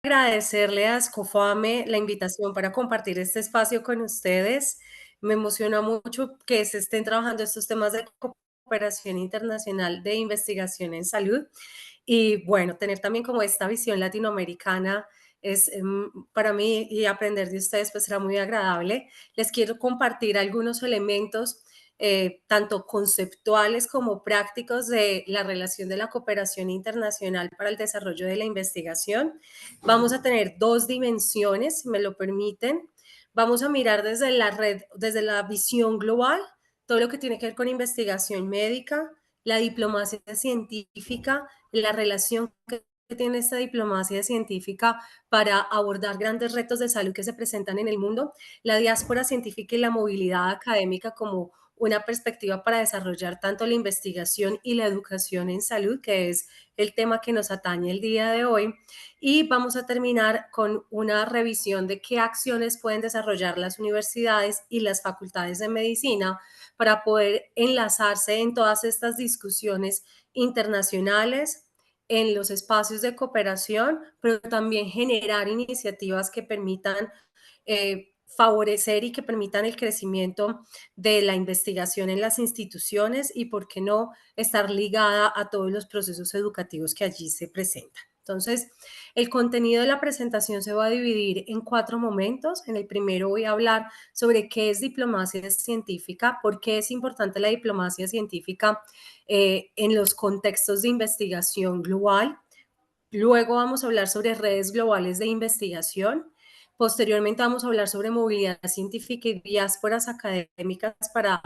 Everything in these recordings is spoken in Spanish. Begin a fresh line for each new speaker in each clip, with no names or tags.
Agradecerle a Scofame la invitación para compartir este espacio con ustedes. Me emociona mucho que se estén trabajando estos temas de cooperación internacional de investigación en salud. Y bueno, tener también como esta visión latinoamericana es para mí, y aprender de ustedes pues será muy agradable. Les quiero compartir algunos elementos tanto conceptuales como prácticos de la relación de la cooperación internacional para el desarrollo de la investigación. Vamos a tener dos dimensiones, si me lo permiten. Vamos a mirar desde la red, desde la visión global, todo lo que tiene que ver con investigación médica, la diplomacia científica, la relación que tiene esta diplomacia científica para abordar grandes retos de salud que se presentan en el mundo, la diáspora científica y la movilidad académica como una perspectiva para desarrollar tanto la investigación y la educación en salud, que es el tema que nos atañe el día de hoy. Y vamos a terminar con una revisión de qué acciones pueden desarrollar las universidades y las facultades de medicina para poder enlazarse en todas estas discusiones internacionales, en los espacios de cooperación, pero también generar iniciativas que permitan favorecer y que permitan el crecimiento de la investigación en las instituciones y, por qué no, estar ligada a todos los procesos educativos que allí se presentan. Entonces, el contenido de la presentación se va a dividir en 4 momentos. En el primero voy a hablar sobre qué es diplomacia científica, por qué es importante la diplomacia científica en los contextos de investigación global. Luego vamos a hablar sobre redes globales de investigación. Posteriormente vamos a hablar sobre movilidad científica y diásporas académicas para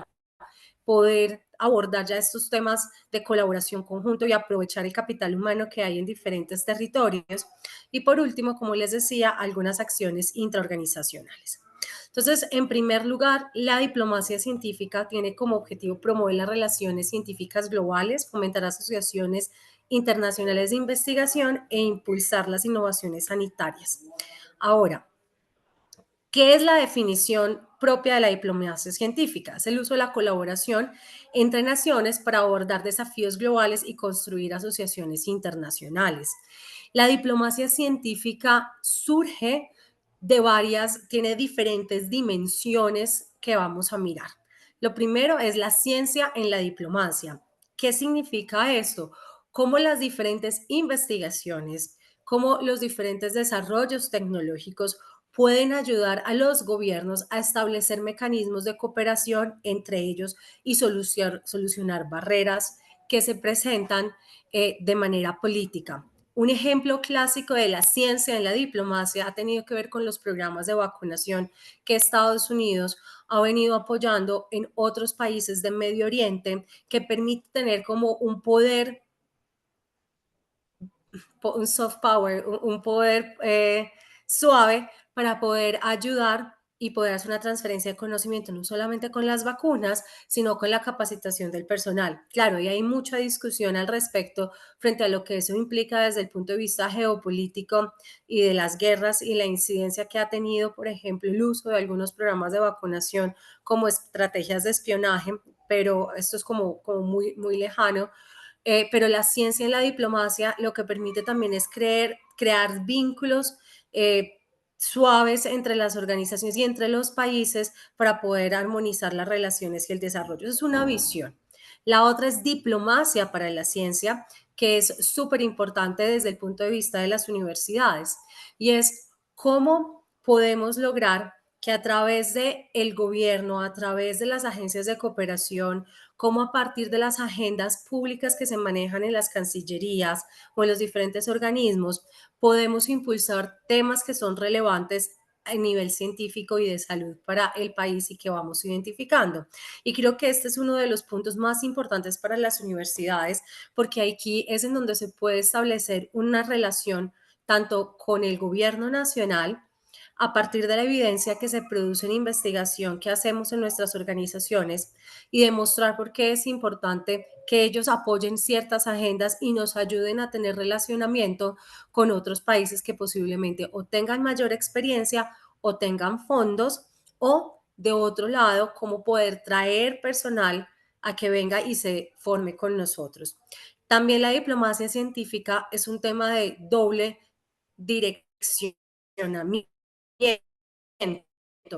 poder abordar ya estos temas de colaboración conjunto y aprovechar el capital humano que hay en diferentes territorios. Y por último, como les decía, algunas acciones intraorganizacionales. Entonces, en primer lugar, la diplomacia científica tiene como objetivo promover las relaciones científicas globales, fomentar asociaciones internacionales de investigación e impulsar las innovaciones sanitarias. Ahora, ¿qué es la definición propia de la diplomacia científica? Es el uso de la colaboración entre naciones para abordar desafíos globales y construir asociaciones internacionales. La diplomacia científica surge de tiene diferentes dimensiones que vamos a mirar. Lo primero es la ciencia en la diplomacia. ¿Qué significa esto? Cómo las diferentes investigaciones, cómo los diferentes desarrollos tecnológicos pueden ayudar a los gobiernos a establecer mecanismos de cooperación entre ellos y solucionar barreras que se presentan de manera política. Un ejemplo clásico de la ciencia en la diplomacia ha tenido que ver con los programas de vacunación que Estados Unidos ha venido apoyando en otros países de Medio Oriente, que permite tener como un poder, un soft power, un poder suave para poder ayudar y poder hacer una transferencia de conocimiento, no solamente con las vacunas, sino con la capacitación del personal. Claro, y hay mucha discusión al respecto frente a lo que eso implica desde el punto de vista geopolítico y de las guerras y la incidencia que ha tenido, por ejemplo, el uso de algunos programas de vacunación como estrategias de espionaje, pero esto es como muy, muy lejano. Pero la ciencia en la diplomacia lo que permite también es crear vínculos suaves entre las organizaciones y entre los países para poder armonizar las relaciones y el desarrollo. Esa es una visión. La otra es diplomacia para la ciencia, que es súper importante desde el punto de vista de las universidades, y es cómo podemos lograr que a través del gobierno, a través de las agencias de cooperación, cómo a partir de las agendas públicas que se manejan en las cancillerías o en los diferentes organismos, podemos impulsar temas que son relevantes a nivel científico y de salud para el país y que vamos identificando. Y creo que este es uno de los puntos más importantes para las universidades, porque aquí es en donde se puede establecer una relación tanto con el gobierno nacional, a partir de la evidencia que se produce en investigación que hacemos en nuestras organizaciones, y demostrar por qué es importante que ellos apoyen ciertas agendas y nos ayuden a tener relacionamiento con otros países que posiblemente o tengan mayor experiencia o tengan fondos, o de otro lado, cómo poder traer personal a que venga y se forme con nosotros. También la diplomacia científica es un tema de doble dirección direccionamiento.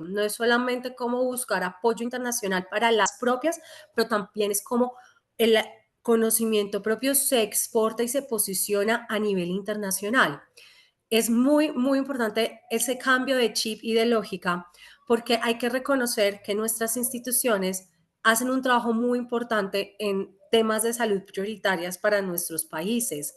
No es solamente cómo buscar apoyo internacional para las propias, pero también es cómo el conocimiento propio se exporta y se posiciona a nivel internacional. Es muy, muy importante ese cambio de chip y de lógica, porque hay que reconocer que nuestras instituciones hacen un trabajo muy importante en temas de salud prioritarias para nuestros países.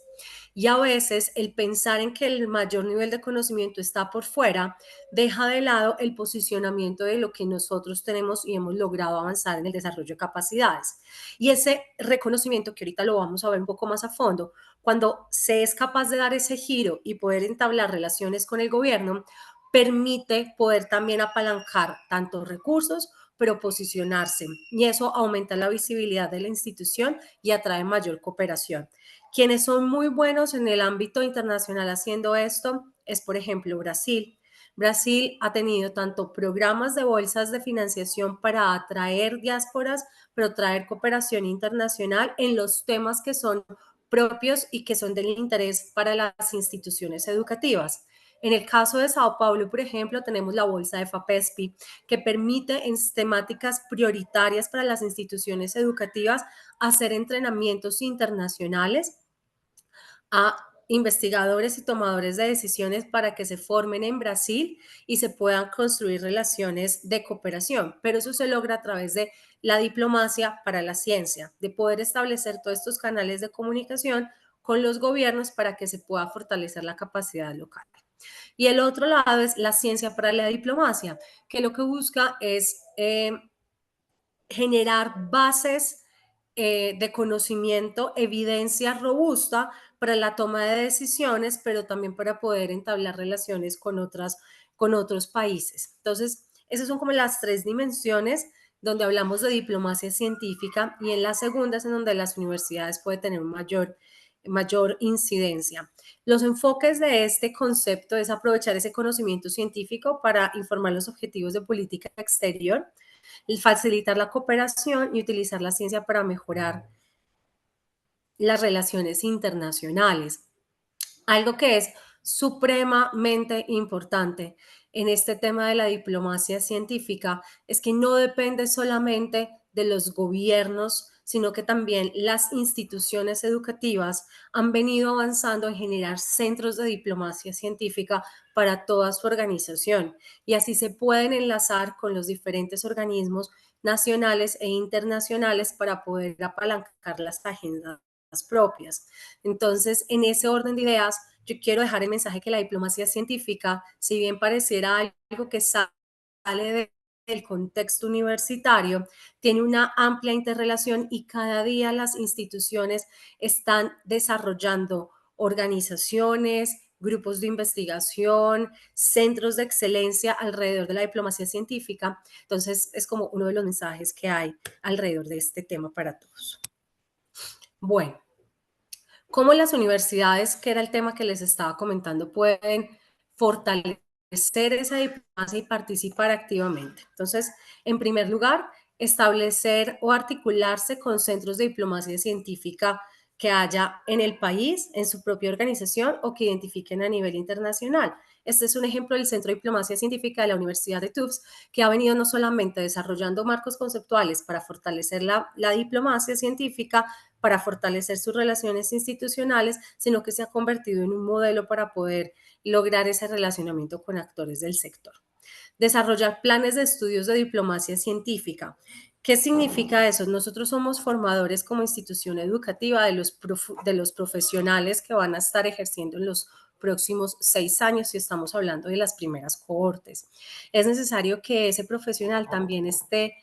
Y a veces el pensar en que el mayor nivel de conocimiento está por fuera deja de lado el posicionamiento de lo que nosotros tenemos y hemos logrado avanzar en el desarrollo de capacidades. Y ese reconocimiento, que ahorita lo vamos a ver un poco más a fondo, cuando se es capaz de dar ese giro y poder entablar relaciones con el gobierno, permite poder también apalancar tantos recursos, pero posicionarse. Y eso aumenta la visibilidad de la institución y atrae mayor cooperación. Quienes son muy buenos en el ámbito internacional haciendo esto es, por ejemplo, Brasil. Brasil ha tenido tanto programas de bolsas de financiación para atraer diásporas, pero traer cooperación internacional en los temas que son propios y que son del interés para las instituciones educativas. En el caso de Sao Paulo, por ejemplo, tenemos la bolsa de FAPESPI, que permite en temáticas prioritarias para las instituciones educativas hacer entrenamientos internacionales a investigadores y tomadores de decisiones para que se formen en Brasil y se puedan construir relaciones de cooperación. Pero eso se logra a través de la diplomacia para la ciencia, de poder establecer todos estos canales de comunicación con los gobiernos para que se pueda fortalecer la capacidad local. Y el otro lado es la ciencia para la diplomacia, que lo que busca es generar bases de conocimiento, evidencia robusta para la toma de decisiones, pero también para poder entablar relaciones con otros países. Entonces, esas son como las tres dimensiones donde hablamos de diplomacia científica, y en la segunda es en donde las universidades pueden tener mayor incidencia. Los enfoques de este concepto es aprovechar ese conocimiento científico para informar los objetivos de política exterior, facilitar la cooperación y utilizar la ciencia para mejorar las relaciones internacionales. Algo que es supremamente importante en este tema de la diplomacia científica es que no depende solamente de los gobiernos, sino que también las instituciones educativas han venido avanzando en generar centros de diplomacia científica para toda su organización, y así se pueden enlazar con los diferentes organismos nacionales e internacionales para poder apalancar las agendas propias. Entonces, en ese orden de ideas, yo quiero dejar el mensaje que la diplomacia científica, si bien pareciera algo que sale del contexto universitario, tiene una amplia interrelación, y cada día las instituciones están desarrollando organizaciones, grupos de investigación, centros de excelencia alrededor de la diplomacia científica. Entonces, es como uno de los mensajes que hay alrededor de este tema para todos. Bueno, ¿cómo las universidades, que era el tema que les estaba comentando, pueden fortalecer esa diplomacia y participar activamente? Entonces, en primer lugar, establecer o articularse con centros de diplomacia científica que haya en el país, en su propia organización, o que identifiquen a nivel internacional. Este es un ejemplo del Centro de Diplomacia Científica de la Universidad de Tufts, que ha venido no solamente desarrollando marcos conceptuales para fortalecer la diplomacia científica, para fortalecer sus relaciones institucionales, sino que se ha convertido en un modelo para poder lograr ese relacionamiento con actores del sector. Desarrollar planes de estudios de diplomacia científica. ¿Qué significa eso? Nosotros somos formadores como institución educativa de los profesionales que van a estar ejerciendo en los próximos 6 años, si estamos hablando de las primeras cohortes. Es necesario que ese profesional también esté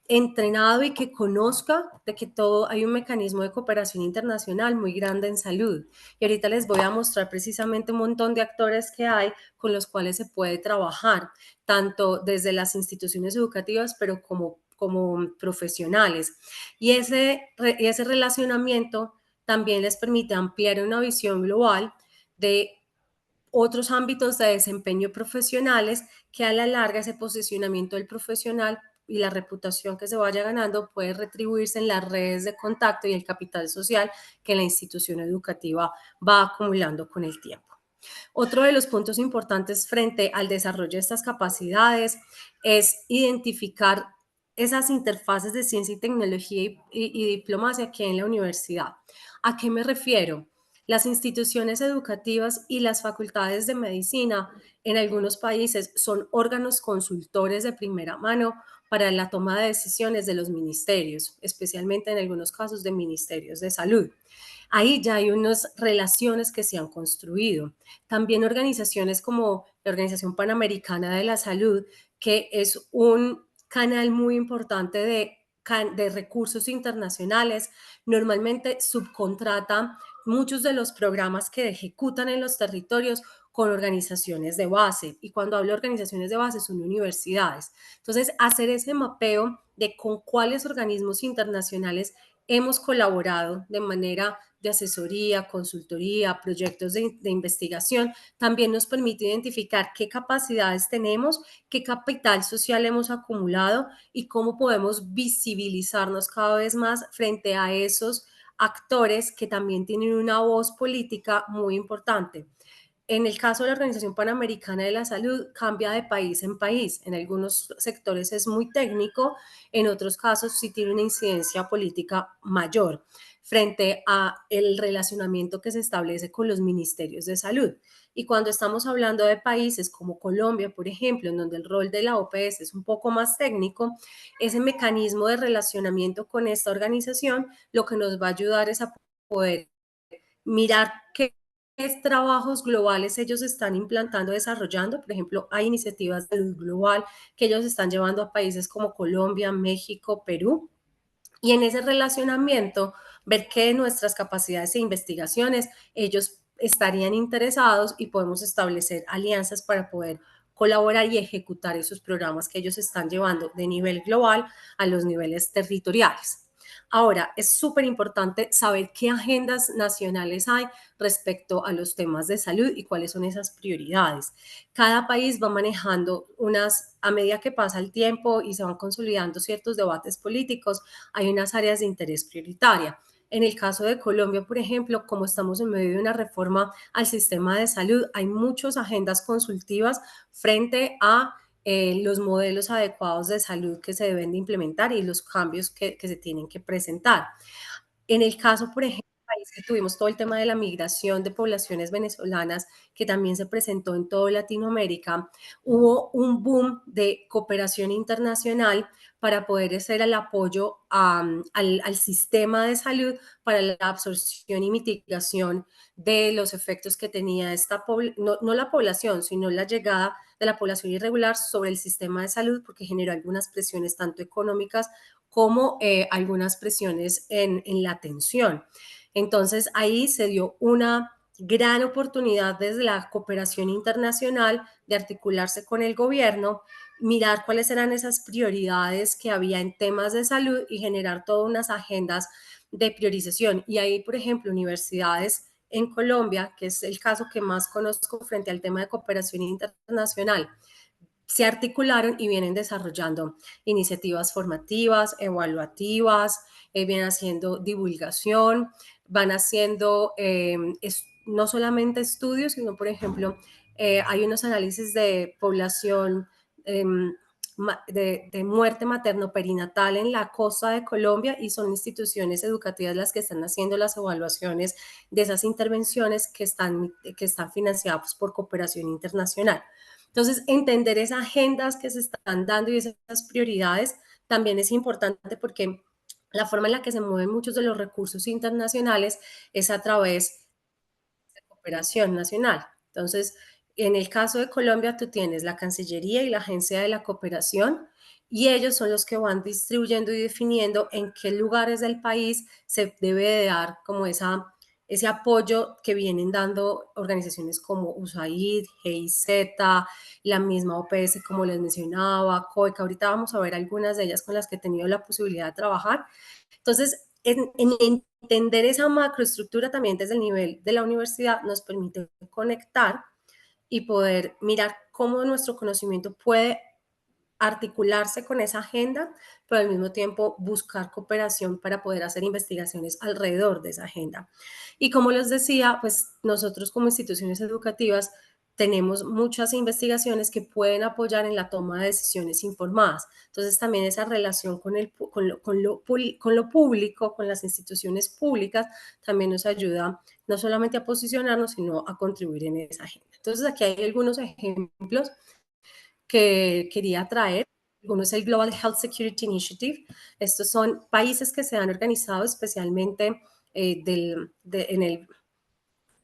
entrenado y que conozca de que todo hay un mecanismo de cooperación internacional muy grande en salud. Y ahorita les voy a mostrar precisamente un montón de actores que hay con los cuales se puede trabajar, tanto desde las instituciones educativas, pero como profesionales. Y ese relacionamiento también les permite ampliar una visión global de otros ámbitos de desempeño profesionales, que a la larga ese posicionamiento del profesional y la reputación que se vaya ganando puede retribuirse en las redes de contacto y el capital social que la institución educativa va acumulando con el tiempo. Otro de los puntos importantes frente al desarrollo de estas capacidades es identificar esas interfaces de ciencia y tecnología y diplomacia que hay en la universidad. ¿A qué me refiero? Las instituciones educativas y las facultades de medicina en algunos países son órganos consultores de primera mano para la toma de decisiones de los ministerios, especialmente en algunos casos de ministerios de salud. Ahí ya hay unas relaciones que se han construido. También organizaciones como la Organización Panamericana de la Salud, que es un canal muy importante de recursos internacionales, normalmente subcontrata muchos de los programas que ejecutan en los territorios con organizaciones de base. Y cuando hablo de organizaciones de base, son universidades. Entonces, hacer ese mapeo de con cuáles organismos internacionales hemos colaborado de manera de asesoría, consultoría, proyectos de investigación, también nos permite identificar qué capacidades tenemos, qué capital social hemos acumulado y cómo podemos visibilizarnos cada vez más frente a esos actores que también tienen una voz política muy importante. En el caso de la Organización Panamericana de la Salud, cambia de país en país. En algunos sectores es muy técnico, en otros casos sí tiene una incidencia política mayor frente a el relacionamiento que se establece con los ministerios de salud. Y cuando estamos hablando de países como Colombia, por ejemplo, en donde el rol de la OPS es un poco más técnico, ese mecanismo de relacionamiento con esta organización lo que nos va a ayudar es a poder mirar qué trabajos globales ellos están implantando, desarrollando. Por ejemplo, hay iniciativas de salud global que ellos están llevando a países como Colombia, México, Perú. Y en ese relacionamiento, ver que nuestras capacidades e investigaciones, ellos estarían interesados y podemos establecer alianzas para poder colaborar y ejecutar esos programas que ellos están llevando de nivel global a los niveles territoriales. Ahora, es súper importante saber qué agendas nacionales hay respecto a los temas de salud y cuáles son esas prioridades. Cada país va manejando unas, a medida que pasa el tiempo y se van consolidando ciertos debates políticos, hay unas áreas de interés prioritaria. En el caso de Colombia, por ejemplo, como estamos en medio de una reforma al sistema de salud, hay muchas agendas consultivas frente a los modelos adecuados de salud que se deben de implementar y los cambios que se tienen que presentar. En el caso, por ejemplo, país que tuvimos todo el tema de la migración de poblaciones venezolanas, que también se presentó en toda Latinoamérica, hubo un boom de cooperación internacional para poder hacer el apoyo al sistema de salud para la absorción y mitigación de los efectos que tenía esta no la población, sino la llegada de la población irregular sobre el sistema de salud, porque generó algunas presiones tanto económicas como algunas presiones en la atención. Entonces ahí se dio una gran oportunidad desde la cooperación internacional de articularse con el gobierno, mirar cuáles eran esas prioridades que había en temas de salud y generar todas unas agendas de priorización. Y ahí, por ejemplo, universidades en Colombia, que es el caso que más conozco frente al tema de cooperación internacional, se articularon y vienen desarrollando iniciativas formativas, evaluativas, vienen haciendo divulgación, van haciendo no solamente estudios, sino, por ejemplo, hay unos análisis de población eh, de muerte materno-perinatal en la costa de Colombia y son instituciones educativas las que están haciendo las evaluaciones de esas intervenciones que están financiadas por cooperación internacional. Entonces, entender esas agendas que se están dando y esas prioridades también es importante porque la forma en la que se mueven muchos de los recursos internacionales es a través de cooperación nacional. Entonces, en el caso de Colombia, tú tienes la Cancillería y la Agencia de la Cooperación y ellos son los que van distribuyendo y definiendo en qué lugares del país se debe de dar como ese apoyo que vienen dando organizaciones como USAID, GIZ, la misma OPS, como les mencionaba, COICA. Ahorita vamos a ver algunas de ellas con las que he tenido la posibilidad de trabajar. Entonces, en entender esa macroestructura también desde el nivel de la universidad nos permite conectar y poder mirar cómo nuestro conocimiento puede articularse con esa agenda, pero al mismo tiempo buscar cooperación para poder hacer investigaciones alrededor de esa agenda. Y como les decía, pues nosotros como instituciones educativas tenemos muchas investigaciones que pueden apoyar en la toma de decisiones informadas. Entonces, también esa relación con lo público, con las instituciones públicas, también nos ayuda no solamente a posicionarnos, sino a contribuir en esa agenda. Entonces, aquí hay algunos ejemplos que quería traer. Uno es el Global Health Security Initiative. Estos son países que se han organizado especialmente en el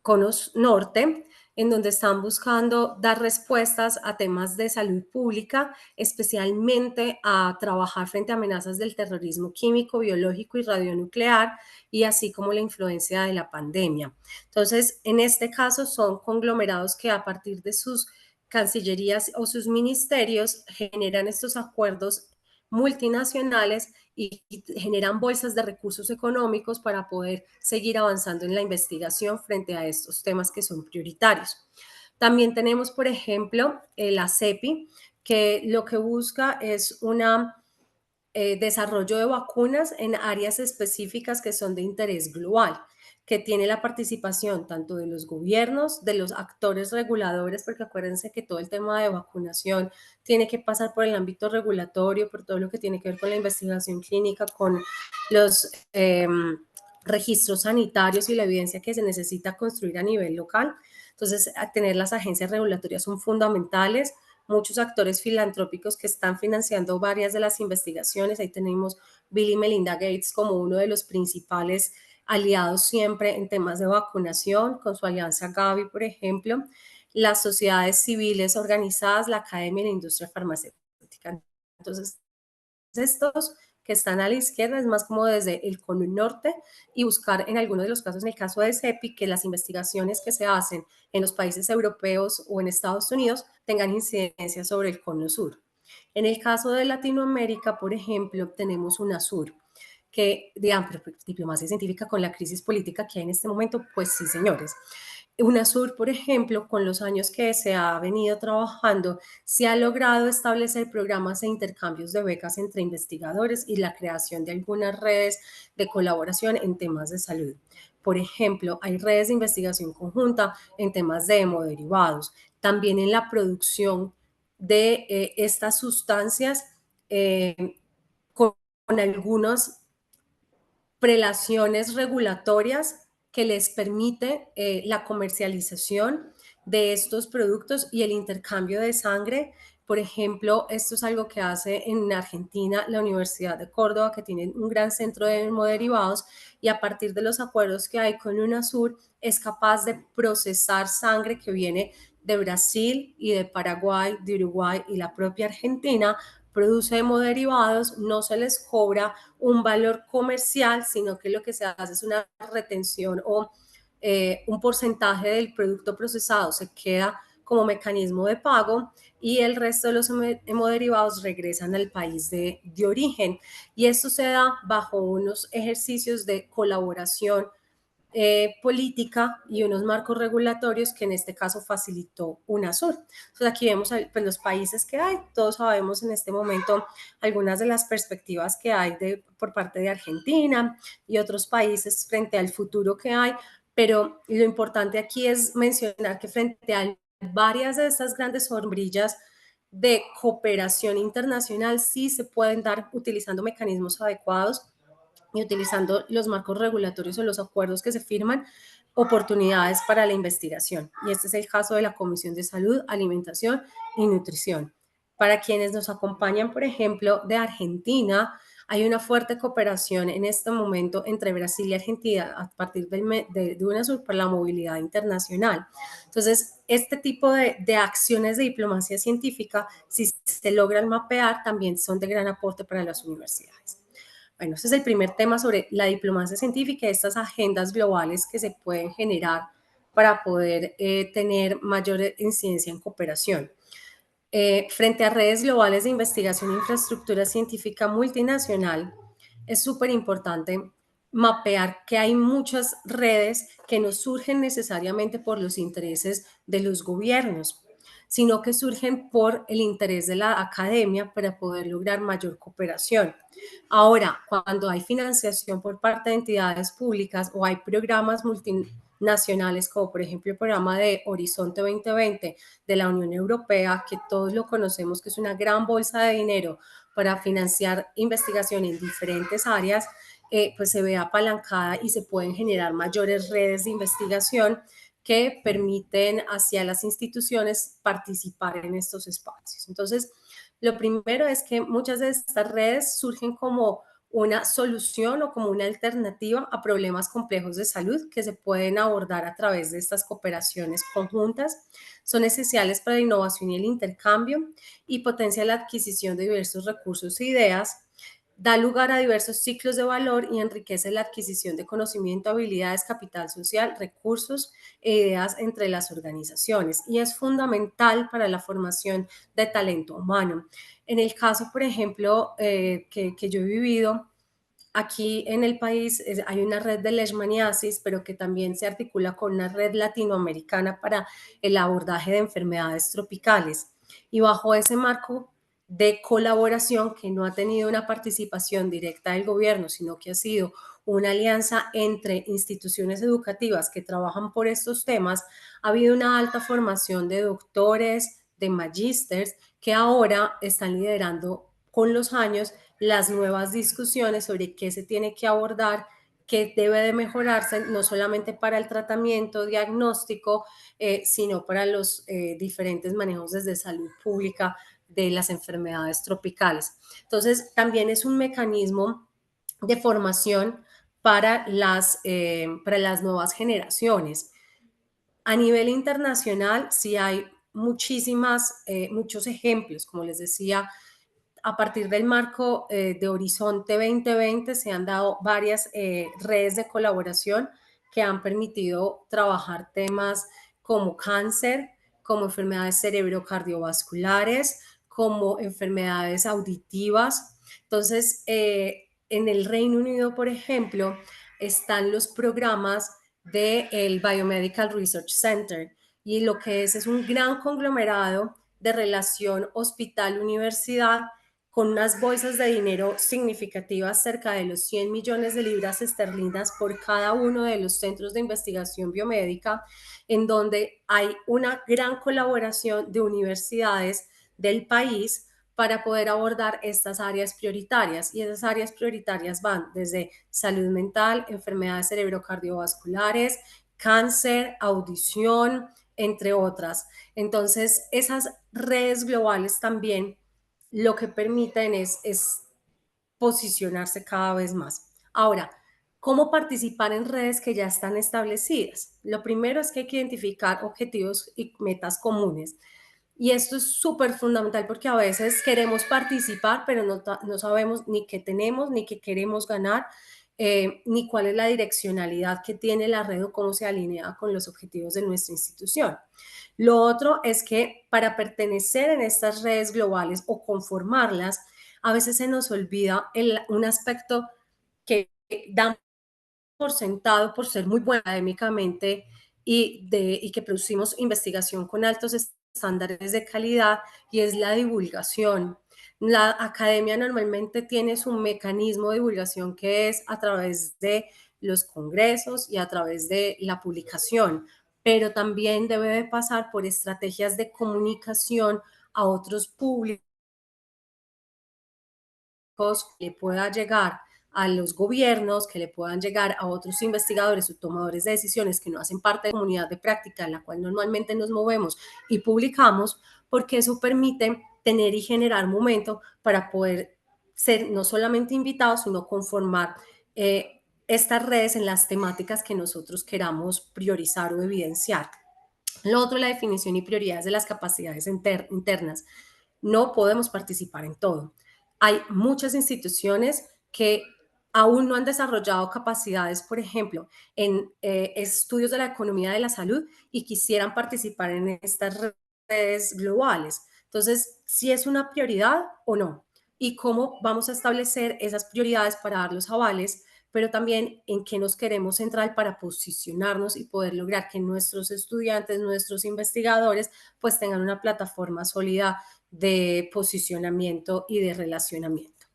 cono norte, en donde están buscando dar respuestas a temas de salud pública, especialmente a trabajar frente a amenazas del terrorismo químico, biológico y radionuclear, y así como la influencia de la pandemia. Entonces, en este caso son conglomerados que a partir de sus cancillerías o sus ministerios generan estos acuerdos multinacionales y generan bolsas de recursos económicos para poder seguir avanzando en la investigación frente a estos temas que son prioritarios. También tenemos, por ejemplo, la CEPI, que lo que busca es una desarrollo de vacunas en áreas específicas que son de interés global, que tiene la participación tanto de los gobiernos, de los actores reguladores, porque acuérdense que todo el tema de vacunación tiene que pasar por el ámbito regulatorio, por todo lo que tiene que ver con la investigación clínica, con los registros sanitarios y la evidencia que se necesita construir a nivel local. Entonces, tener las agencias regulatorias son fundamentales, muchos actores filantrópicos que están financiando varias de las investigaciones. Ahí tenemos Bill y Melinda Gates como uno de los principales aliados siempre en temas de vacunación, con su alianza Gavi, por ejemplo, las sociedades civiles organizadas, la academia y la industria farmacéutica. Entonces, estos que están a la izquierda es más como desde el cono norte y buscar en algunos de los casos, en el caso de CEPI, que las investigaciones que se hacen en los países europeos o en Estados Unidos tengan incidencia sobre el cono sur. En el caso de Latinoamérica, por ejemplo, tenemos UNASUR, que, digamos, diplomacia científica con la crisis política que hay en este momento, pues sí, señores. UNASUR, por ejemplo, con los años que se ha venido trabajando, se ha logrado establecer programas e intercambios de becas entre investigadores y la creación de algunas redes de colaboración en temas de salud. Por ejemplo, hay redes de investigación conjunta en temas de hemoderivados, también en la producción de estas sustancias con algunos prelaciones regulatorias que les permite la comercialización de estos productos y el intercambio de sangre. Por ejemplo, esto es algo que hace en Argentina la Universidad de Córdoba, que tiene un gran centro de hemoderivados, y a partir de los acuerdos que hay con UNASUR es capaz de procesar sangre que viene de Brasil y de Paraguay, de Uruguay y la propia Argentina, produce hemoderivados, no se les cobra un valor comercial, sino que lo que se hace es una retención o un porcentaje del producto procesado se queda como mecanismo de pago y el resto de los hemoderivados regresan al país de origen. Y esto se da bajo unos ejercicios de colaboración política y unos marcos regulatorios que en este caso facilitó UNASUR. Entonces aquí vemos pues, los países que hay, todos sabemos en este momento algunas de las perspectivas que hay por parte de Argentina y otros países frente al futuro que hay, pero lo importante aquí es mencionar que frente a varias de estas grandes sombrillas de cooperación internacional sí se pueden dar utilizando mecanismos adecuados y utilizando los marcos regulatorios o los acuerdos que se firman, oportunidades para la investigación. Y este es el caso de la Comisión de Salud, Alimentación y Nutrición. Para quienes nos acompañan, por ejemplo, de Argentina, hay una fuerte cooperación en este momento entre Brasil y Argentina a partir de UNASUR para la movilidad internacional. Entonces, este tipo de acciones de diplomacia científica, si se logran mapear, también son de gran aporte para las universidades. Bueno, ese es el primer tema sobre la diplomacia científica, estas agendas globales que se pueden generar para poder tener mayor incidencia en cooperación. Frente a redes globales de investigación e infraestructura científica multinacional, es súper importante mapear que hay muchas redes que no surgen necesariamente por los intereses de los gobiernos, sino que surgen por el interés de la academia para poder lograr mayor cooperación. Ahora, cuando hay financiación por parte de entidades públicas o hay programas multinacionales, como por ejemplo el programa de Horizonte 2020 de la Unión Europea, que todos lo conocemos, que es una gran bolsa de dinero para financiar investigación en diferentes áreas, pues se ve apalancada y se pueden generar mayores redes de investigación que permiten hacia las instituciones participar en estos espacios. Entonces, lo primero es que muchas de estas redes surgen como una solución o como una alternativa a problemas complejos de salud que se pueden abordar a través de estas cooperaciones conjuntas. Son esenciales para la innovación y el intercambio y potencia la adquisición de diversos recursos e ideas, da lugar a diversos ciclos de valor y enriquece la adquisición de conocimiento, habilidades, capital social, recursos e ideas entre las organizaciones y es fundamental para la formación de talento humano. En el caso, por ejemplo, que yo he vivido, aquí en el país hay una red de leishmaniasis, pero que también se articula con una red latinoamericana para el abordaje de enfermedades tropicales. Y bajo ese marco de colaboración que no ha tenido una participación directa del gobierno, sino que ha sido una alianza entre instituciones educativas que trabajan por estos temas, ha habido una alta formación de doctores, de magísters, que ahora están liderando con los años las nuevas discusiones sobre qué se tiene que abordar, qué debe de mejorarse, no solamente para el tratamiento diagnóstico, sino para los diferentes manejos desde salud pública de las enfermedades tropicales. Entonces, también es un mecanismo de formación para las nuevas generaciones. A nivel internacional, sí hay muchos ejemplos, como les decía, a partir del marco de Horizonte 2020 se han dado varias redes de colaboración que han permitido trabajar temas como cáncer, como enfermedades cerebrocardiovasculares, como enfermedades auditivas. Entonces, en el Reino Unido, por ejemplo, están los programas del Biomedical Research Center y lo que es un gran conglomerado de relación hospital-universidad con unas bolsas de dinero significativas, cerca de los 100 millones de libras esterlinas por cada uno de los centros de investigación biomédica, en donde hay una gran colaboración de universidades del país para poder abordar estas áreas prioritarias. Y esas áreas prioritarias van desde salud mental, enfermedades cerebrocardiovasculares, cáncer, audición, entre otras. Entonces, esas redes globales también lo que permiten es posicionarse cada vez más. Ahora, ¿cómo participar en redes que ya están establecidas? Lo primero es que hay que identificar objetivos y metas comunes. Y esto es súper fundamental porque a veces queremos participar, pero no sabemos ni qué tenemos, ni qué queremos ganar, ni cuál es la direccionalidad que tiene la red o cómo se alinea con los objetivos de nuestra institución. Lo otro es que para pertenecer en estas redes globales o conformarlas, a veces se nos olvida un aspecto que damos por sentado por ser muy buena académicamente y que producimos investigación con altos estándares de calidad y es la divulgación. La academia normalmente tiene su mecanismo de divulgación que es a través de los congresos y a través de la publicación, pero también debe de pasar por estrategias de comunicación a otros públicos que pueda llegar a los gobiernos, que le puedan llegar a otros investigadores o tomadores de decisiones que no hacen parte de la comunidad de práctica en la cual normalmente nos movemos y publicamos, porque eso permite tener y generar momento para poder ser no solamente invitados, sino conformar estas redes en las temáticas que nosotros queramos priorizar o evidenciar. Lo otro, la definición y prioridades de las capacidades internas. No podemos participar en todo. Hay muchas instituciones que aún no han desarrollado capacidades, por ejemplo, en estudios de la economía de la salud y quisieran participar en estas redes globales. Entonces, si es una prioridad o no, y cómo vamos a establecer esas prioridades para dar los avales pero también en qué nos queremos centrar para posicionarnos y poder lograr que nuestros estudiantes, nuestros investigadores, pues tengan una plataforma sólida de posicionamiento y de relacionamiento.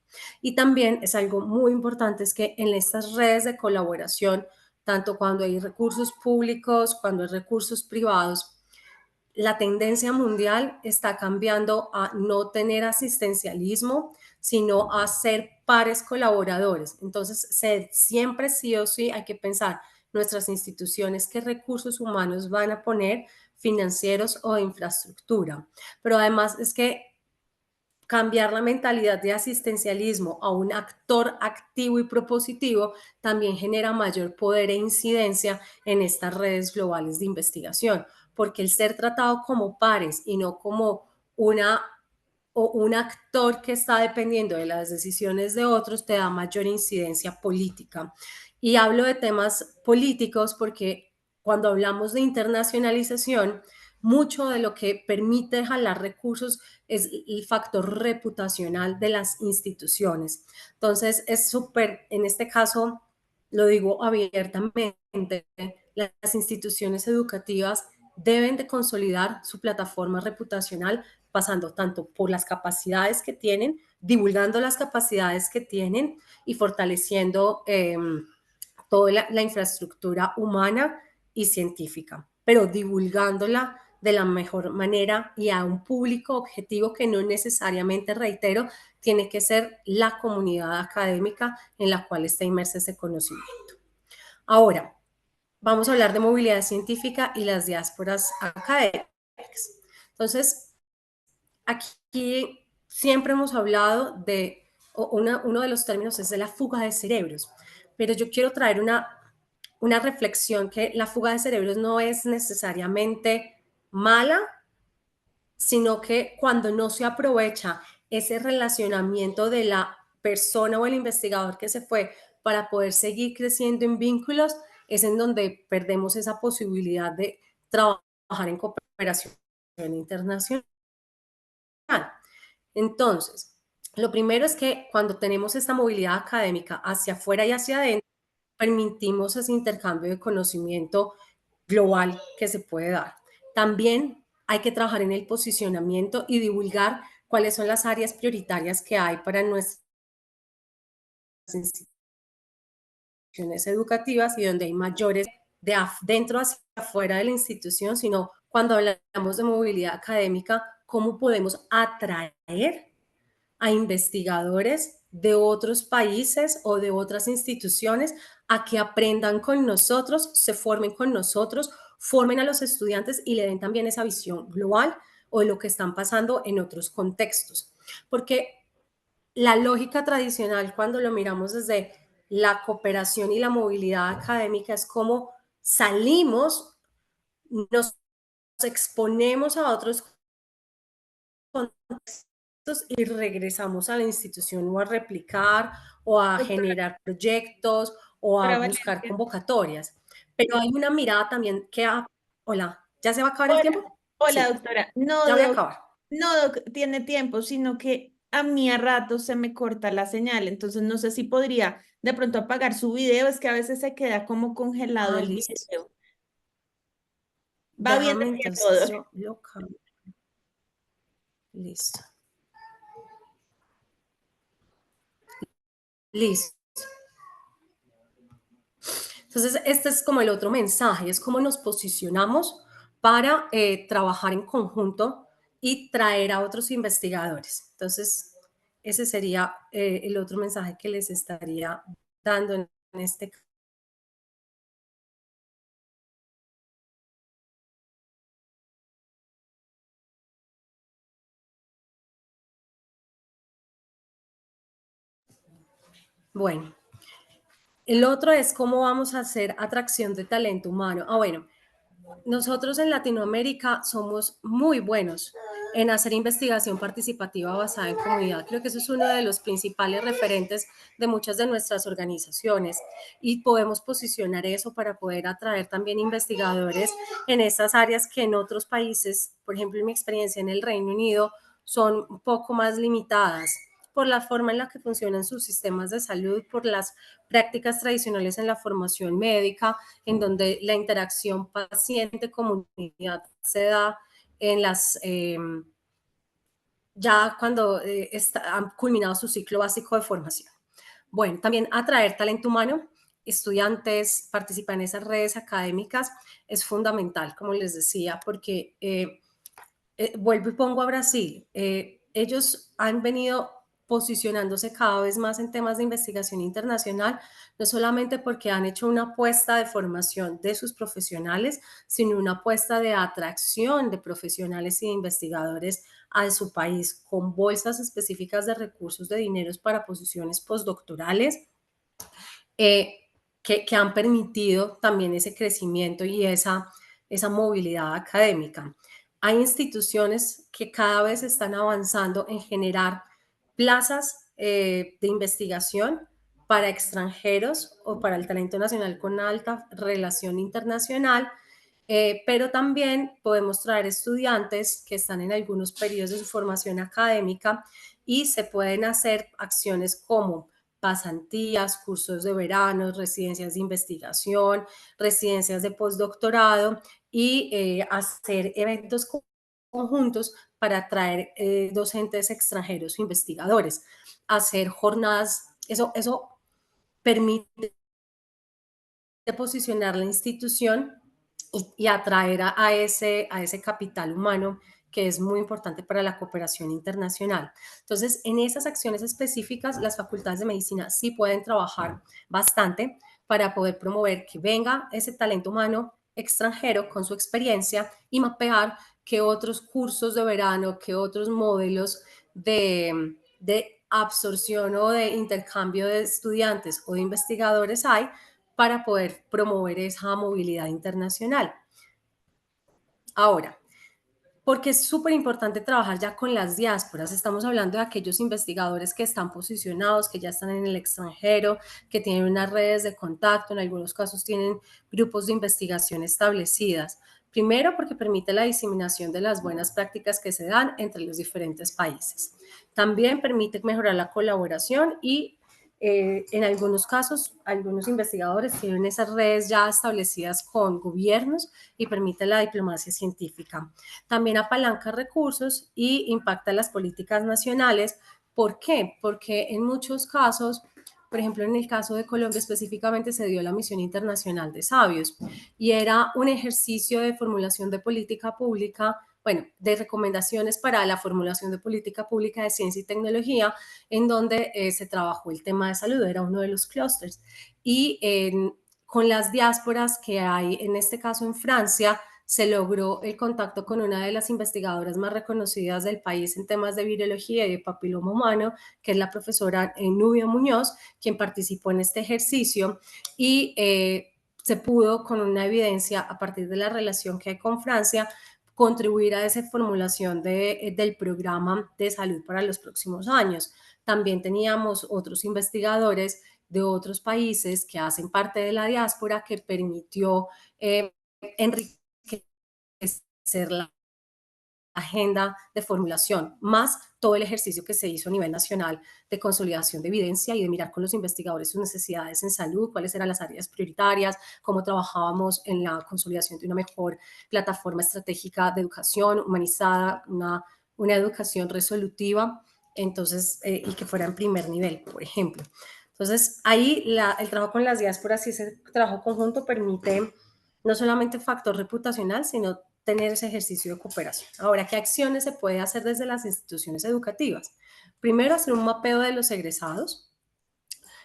Y también es algo muy importante, es que en estas redes de colaboración, tanto cuando hay recursos públicos, cuando hay recursos privados, la tendencia mundial está cambiando a no tener asistencialismo, sino a ser pares colaboradores. Entonces, siempre sí o sí hay que pensar nuestras instituciones qué recursos humanos van a poner, financieros o de infraestructura. Pero además es que cambiar la mentalidad de asistencialismo a un actor activo y propositivo también genera mayor poder e incidencia en estas redes globales de investigación, porque el ser tratado como pares y no como un actor que está dependiendo de las decisiones de otros te da mayor incidencia política. Y hablo de temas políticos porque cuando hablamos de internacionalización, mucho de lo que permite jalar recursos es el factor reputacional de las instituciones. Entonces, es súper, en este caso, lo digo abiertamente, las instituciones educativas deben de consolidar su plataforma reputacional pasando tanto por las capacidades que tienen, divulgando las capacidades que tienen y fortaleciendo toda la infraestructura humana y científica, pero divulgándola de la mejor manera y a un público objetivo que no necesariamente, reitero, tiene que ser la comunidad académica en la cual está inmersa ese conocimiento. Ahora, vamos a hablar de movilidad científica y las diásporas académicas. Entonces, aquí siempre hemos hablado de, uno de los términos es de la fuga de cerebros, pero yo quiero traer una reflexión que la fuga de cerebros no es necesariamente mala, sino que cuando no se aprovecha ese relacionamiento de la persona o el investigador que se fue para poder seguir creciendo en vínculos, es en donde perdemos esa posibilidad de trabajar en cooperación internacional. Entonces, lo primero es que cuando tenemos esta movilidad académica hacia afuera y hacia adentro, permitimos ese intercambio de conocimiento global que se puede dar. También hay que trabajar en el posicionamiento y divulgar cuáles son las áreas prioritarias que hay para nuestras instituciones educativas y donde hay mayores de dentro hacia afuera de la institución, sino cuando hablamos de movilidad académica, cómo podemos atraer a investigadores de otros países o de otras instituciones a que aprendan con nosotros, se formen con nosotros, formen a los estudiantes y le den también esa visión global o de lo que están pasando en otros contextos. Porque la lógica tradicional, cuando lo miramos desde la cooperación y la movilidad académica, es como salimos, nos exponemos a otros contextos y regresamos a la institución o a replicar o a
Doctora,
generar proyectos o a
doctora
buscar
Valencia.
convocatorias. Pero hay una mirada también que, hola, ¿ya se va a acabar el
Hola,
tiempo?
hola,
Sí,
doctora. No,
ya voy a
doc,
acabar.
no, doc, tiene tiempo, sino que a mí a rato se me corta la señal, entonces no sé si podría de pronto apagar su video, es que a veces se queda como congelado
Ah,
el
listo.
video. Va bien
Déjame
así
entonces
todo.
yo lo cambio. Listo. Listo. Entonces, este es como el otro mensaje, es cómo nos posicionamos para trabajar en conjunto y traer a otros investigadores. Entonces, ese sería el otro mensaje que les estaría dando en este caso. Bueno, el otro es cómo vamos a hacer atracción de talento humano. Bueno, nosotros en Latinoamérica somos muy buenos en hacer investigación participativa basada en comunidad. Creo que eso es uno de los principales referentes de muchas de nuestras organizaciones y podemos posicionar eso para poder atraer también investigadores en esas áreas que en otros países, por ejemplo, en mi experiencia en el Reino Unido, son un poco más limitadas. por la forma en la que funcionan sus sistemas de salud, por las prácticas tradicionales en la formación médica, en donde la interacción paciente-comunidad se da en las, ya cuando han culminado su ciclo básico de formación. Bueno, también atraer talento humano, estudiantes, participar en esas redes académicas es fundamental, como les decía, porque vuelvo y pongo a Brasil. Ellos han venido posicionándose cada vez más en temas de investigación internacional, no solamente porque han hecho una apuesta de formación de sus profesionales, sino una apuesta de atracción de profesionales y de investigadores a su país, con bolsas específicas de recursos de dineros para posiciones postdoctorales, eh, que han permitido también ese crecimiento y esa movilidad académica. Hay instituciones que cada vez están avanzando en generar plazas de investigación para extranjeros o para el talento nacional con alta relación internacional, pero también podemos traer estudiantes que están en algunos periodos de su formación académica y se pueden hacer acciones como pasantías, cursos de verano, residencias de investigación, residencias de postdoctorado y hacer eventos conjuntos para atraer docentes extranjeros o investigadores, hacer jornadas, eso permite posicionar la institución y atraer a ese capital humano que es muy importante para la cooperación internacional. Entonces, en esas acciones específicas, las facultades de medicina sí pueden trabajar bastante para poder promover que venga ese talento humano extranjero con su experiencia y mapear qué otros cursos de verano, qué otros modelos de absorción o de intercambio de estudiantes o de investigadores hay para poder promover esa movilidad internacional. Ahora, porque es súper importante trabajar ya con las diásporas. Estamos hablando de aquellos investigadores que están posicionados, que ya están en el extranjero, que tienen unas redes de contacto, en algunos casos tienen grupos de investigación establecidas. Primero, porque permite la diseminación de las buenas prácticas que se dan entre los diferentes países. También permite mejorar la colaboración y en algunos casos, algunos investigadores tienen esas redes ya establecidas con gobiernos y permite la diplomacia científica. También apalanca recursos y impacta las políticas nacionales. ¿Por qué? Porque en muchos casos, por ejemplo, en el caso de Colombia específicamente se dio la Misión Internacional de Sabios y era un ejercicio de formulación de política pública, bueno, de recomendaciones para la formulación de política pública de ciencia y tecnología, en donde se trabajó el tema de salud, era uno de los clústeres. Y con las diásporas que hay, en este caso en Francia, se logró el contacto con una de las investigadoras más reconocidas del país en temas de virología y de papiloma humano, que es la profesora Nubia Muñoz, quien participó en este ejercicio y se pudo, con una evidencia a partir de la relación que hay con Francia, contribuir a esa formulación del programa de salud para los próximos años. También teníamos otros investigadores de otros países que hacen parte de la diáspora que permitió enriquecer la agenda de formulación, más todo el ejercicio que se hizo a nivel nacional de consolidación de evidencia y de mirar con los investigadores sus necesidades en salud, cuáles eran las áreas prioritarias, cómo trabajábamos en la consolidación de una mejor plataforma estratégica de educación humanizada, una educación resolutiva, entonces, y que fuera en primer nivel, por ejemplo. Entonces, ahí el trabajo con las diásporas y ese trabajo conjunto permite no solamente factor reputacional, sino tener ese ejercicio de cooperación. Ahora, ¿qué acciones se puede hacer desde las instituciones educativas? Primero, hacer un mapeo de los egresados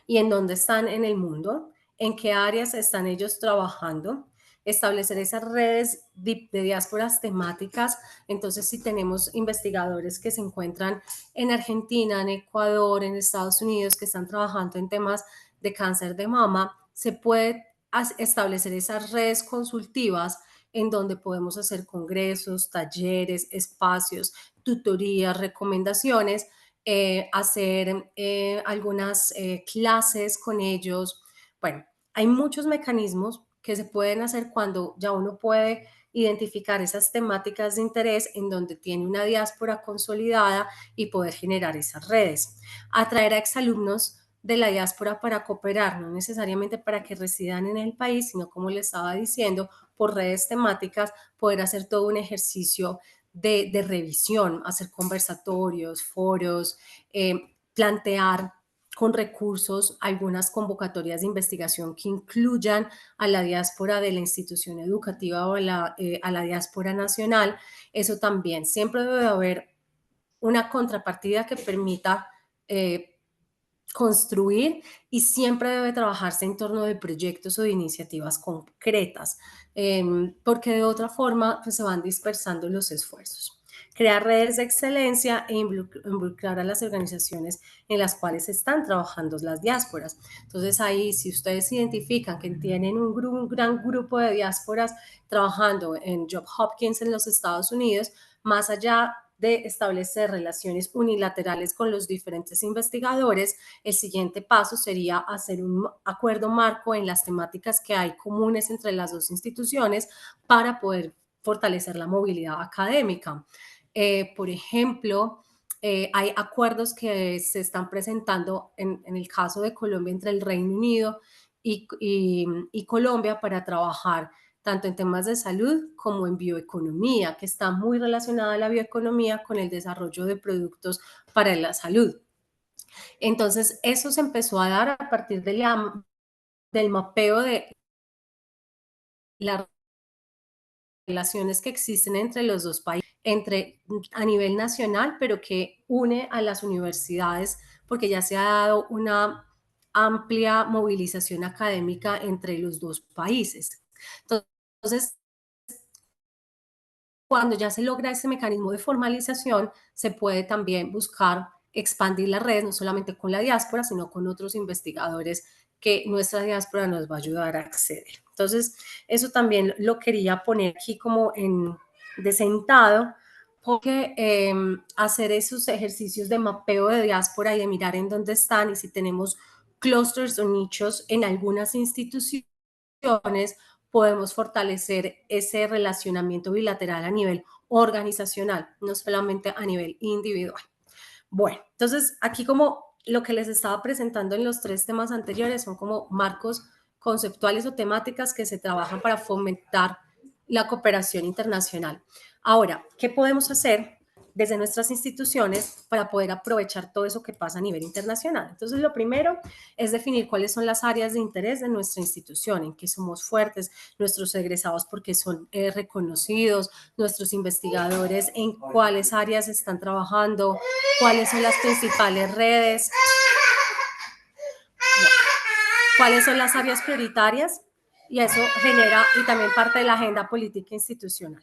y en dónde están en el mundo, en qué áreas están ellos trabajando, establecer esas redes de diásporas temáticas. Entonces, si tenemos investigadores que se encuentran en Argentina, en Ecuador, en Estados Unidos, que están trabajando en temas de cáncer de mama, se puede establecer esas redes consultivas en donde podemos hacer congresos, talleres, espacios, tutorías, recomendaciones, hacer algunas clases con ellos. Bueno, hay muchos mecanismos que se pueden hacer cuando ya uno puede identificar esas temáticas de interés en donde tiene una diáspora consolidada y poder generar esas redes. Atraer a exalumnos de la diáspora para cooperar, no necesariamente para que residan en el país, sino como les estaba diciendo, por redes temáticas, poder hacer todo un ejercicio de revisión, hacer conversatorios, foros, plantear con recursos algunas convocatorias de investigación que incluyan a la diáspora de la institución educativa o a la diáspora nacional. Eso también, siempre debe haber una contrapartida que permita construir y siempre debe trabajarse en torno de proyectos o de iniciativas concretas, porque de otra forma pues, se van dispersando los esfuerzos. Crear redes de excelencia e involucrar a las organizaciones en las cuales están trabajando las diásporas. Entonces ahí, si ustedes identifican que tienen un gran grupo de diásporas trabajando en Johns Hopkins en los Estados Unidos, más allá de establecer relaciones unilaterales con los diferentes investigadores, el siguiente paso sería hacer un acuerdo marco en las temáticas que hay comunes entre las dos instituciones para poder fortalecer la movilidad académica. Por ejemplo, hay acuerdos que se están presentando en el caso de Colombia entre el Reino Unido y Colombia para trabajar tanto en temas de salud como en bioeconomía, que está muy relacionada la bioeconomía con el desarrollo de productos para la salud. Entonces, eso se empezó a dar a partir del mapeo de las relaciones que existen entre los dos países, a nivel nacional, pero que une a las universidades, porque ya se ha dado una amplia movilización académica entre los dos países. Entonces, cuando ya se logra ese mecanismo de formalización, se puede también buscar expandir las redes, no solamente con la diáspora, sino con otros investigadores que nuestra diáspora nos va a ayudar a acceder. Entonces, eso también lo quería poner aquí como de sentado, porque hacer esos ejercicios de mapeo de diáspora y de mirar en dónde están y si tenemos clusters o nichos en algunas instituciones, podemos fortalecer ese relacionamiento bilateral a nivel organizacional, no solamente a nivel individual. Bueno, entonces aquí como lo que les estaba presentando en los 3 temas anteriores son como marcos conceptuales o temáticas que se trabajan para fomentar la cooperación internacional. Ahora, ¿qué podemos hacer desde nuestras instituciones para poder aprovechar todo eso que pasa a nivel internacional? Entonces, lo primero es definir cuáles son las áreas de interés de nuestra institución, en qué somos fuertes, nuestros egresados porque son reconocidos, nuestros investigadores en cuáles áreas están trabajando, cuáles son las principales redes, cuáles son las áreas prioritarias, y eso genera y también parte de la agenda política institucional.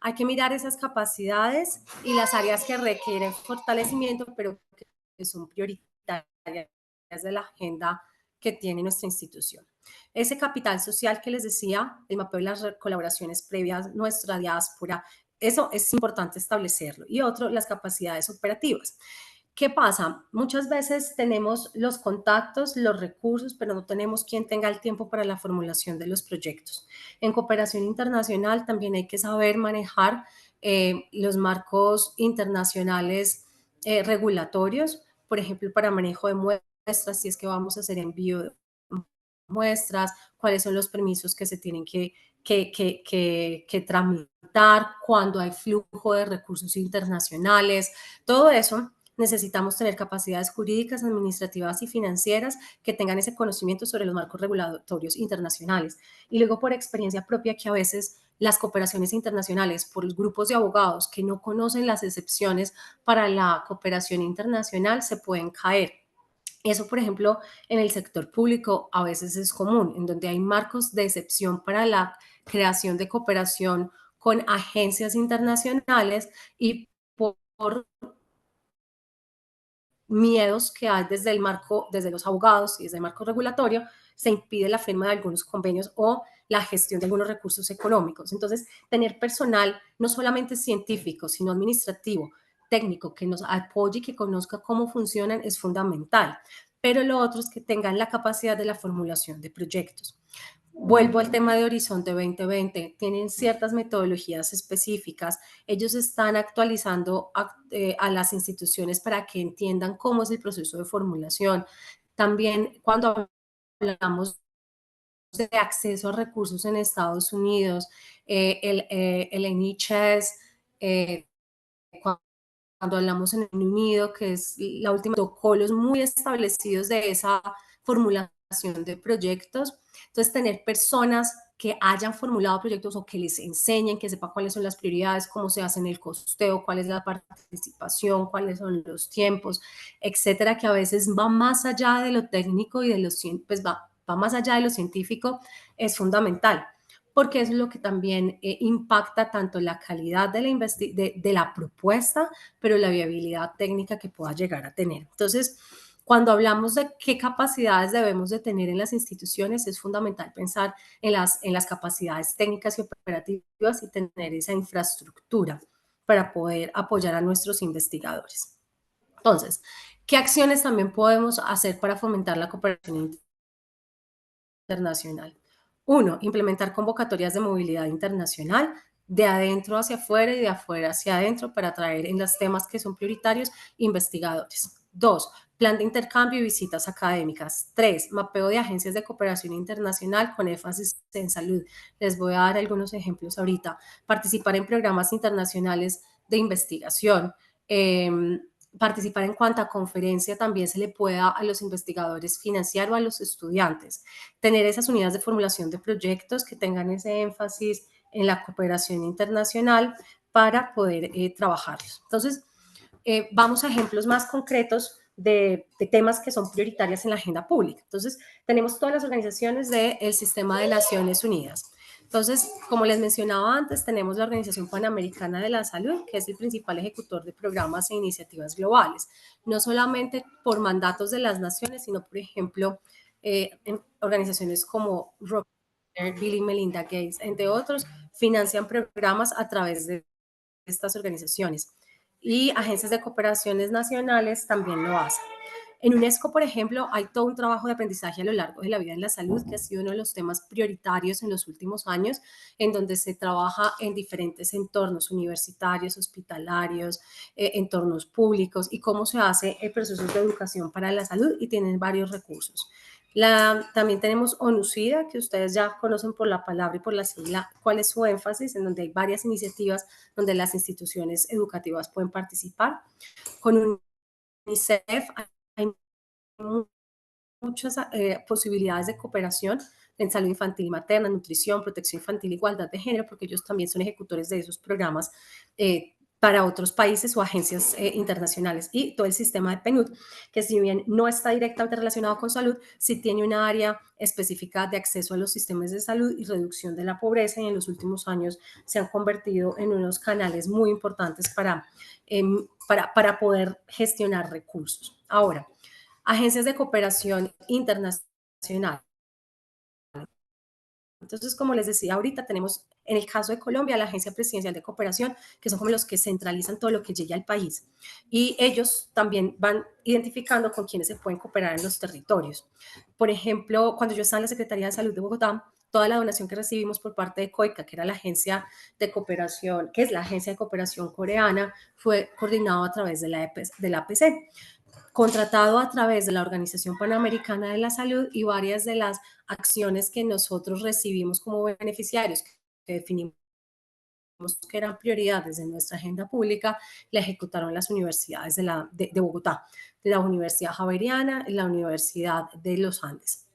Hay que mirar esas capacidades y las áreas que requieren fortalecimiento, pero que son prioritarias de la agenda que tiene nuestra institución. Ese capital social que les decía, el mapeo de las colaboraciones previas, nuestra diáspora, eso es importante establecerlo. Y otro, las capacidades operativas. ¿Qué pasa? Muchas veces tenemos los contactos, los recursos, pero no tenemos quien tenga el tiempo para la formulación de los proyectos. En cooperación internacional también hay que saber manejar los marcos internacionales regulatorios, por ejemplo, para manejo de muestras, si es que vamos a hacer envío de muestras, cuáles son los permisos que se tienen que tramitar, cuando hay flujo de recursos internacionales, todo eso necesitamos tener capacidades jurídicas, administrativas y financieras que tengan ese conocimiento sobre los marcos regulatorios internacionales. Y luego por experiencia propia que a veces las cooperaciones internacionales por los grupos de abogados que no conocen las excepciones para la cooperación internacional se pueden caer. Eso, por ejemplo, en el sector público a veces es común, en donde hay marcos de excepción para la creación de cooperación con agencias internacionales y por miedos que hay desde el marco, desde los abogados y desde el marco regulatorio, se impide la firma de algunos convenios o la gestión de algunos recursos económicos. Entonces, tener personal no solamente científico, sino administrativo, técnico, que nos apoye y que conozca cómo funcionan es fundamental. Pero lo otro es que tengan la capacidad de la formulación de proyectos. Vuelvo al tema de Horizonte 2020, tienen ciertas metodologías específicas, ellos están actualizando a las instituciones para que entiendan cómo es el proceso de formulación. También cuando hablamos de acceso a recursos en Estados Unidos, el NHS, eh, cuando hablamos en el Reino Unido, que es la última, protocolos muy establecidos de esa formulación de proyectos. Entonces, tener personas que hayan formulado proyectos o que les enseñen, que sepan cuáles son las prioridades, cómo se hace en el costeo, cuál es la participación, cuáles son los tiempos, etcétera, que a veces va más allá de lo técnico y de lo, pues va más allá de lo científico, es fundamental porque es lo que también impacta tanto la calidad de la propuesta, pero la viabilidad técnica que pueda llegar a tener. Entonces, cuando hablamos de qué capacidades debemos de tener en las instituciones, es fundamental pensar en las capacidades técnicas y operativas y tener esa infraestructura para poder apoyar a nuestros investigadores. Entonces, ¿qué acciones también podemos hacer para fomentar la cooperación internacional? Uno, implementar convocatorias de movilidad internacional de adentro hacia afuera y de afuera hacia adentro para atraer en los temas que son prioritarios investigadores. Dos, plan de intercambio y visitas académicas. Tres, mapeo de agencias de cooperación internacional con énfasis en salud. Les voy a dar algunos ejemplos ahorita. Participar en programas internacionales de investigación. Participar en cuanta conferencia también se le pueda a los investigadores financiar o a los estudiantes. Tener esas unidades de formulación de proyectos que tengan ese énfasis en la cooperación internacional para poder trabajarlos. Entonces, vamos a ejemplos más concretos de temas que son prioritarias en la agenda pública. Entonces, tenemos todas las organizaciones del sistema de Naciones Unidas. Entonces, como les mencionaba antes, tenemos la Organización Panamericana de la Salud, que es el principal ejecutor de programas e iniciativas globales, no solamente por mandatos de las naciones, sino, por ejemplo, en organizaciones como Rockefeller, Bill y Melinda Gates, entre otros, financian programas a través de estas organizaciones. Y agencias de cooperaciones nacionales también lo hacen. En UNESCO, por ejemplo, hay todo un trabajo de aprendizaje a lo largo de la vida en la salud, que ha sido uno de los temas prioritarios en los últimos años, en donde se trabaja en diferentes entornos universitarios, hospitalarios, entornos públicos y cómo se hace el proceso de educación para la salud y tienen varios recursos. También tenemos ONUCIDA, que ustedes ya conocen por la palabra y por la sigla, cuál es su énfasis, en donde hay varias iniciativas donde las instituciones educativas pueden participar. Con UNICEF hay muchas posibilidades de cooperación en salud infantil y materna, nutrición, protección infantil, igualdad de género, porque ellos también son ejecutores de esos programas para otros países o agencias internacionales. Y todo el sistema de PNUD, que si bien no está directamente relacionado con salud, sí tiene una área específica de acceso a los sistemas de salud y reducción de la pobreza, y en los últimos años se han convertido en unos canales muy importantes para poder gestionar recursos. Ahora, agencias de cooperación internacional. Entonces, como les decía ahorita, tenemos en el caso de Colombia la Agencia Presidencial de Cooperación, que son como los que centralizan todo lo que llegue al país. Y ellos también van identificando con quienes se pueden cooperar en los territorios. Por ejemplo, cuando yo estaba en la Secretaría de Salud de Bogotá, toda la donación que recibimos por parte de COICA, que era la agencia de cooperación, que es la agencia de cooperación coreana, fue coordinado a través de la APC, contratado a través de la Organización Panamericana de la Salud, y varias de las acciones que nosotros recibimos como beneficiarios, que definimos que eran prioridades de nuestra agenda pública, la ejecutaron las universidades de Bogotá, la Universidad Javeriana y la Universidad de los Andes.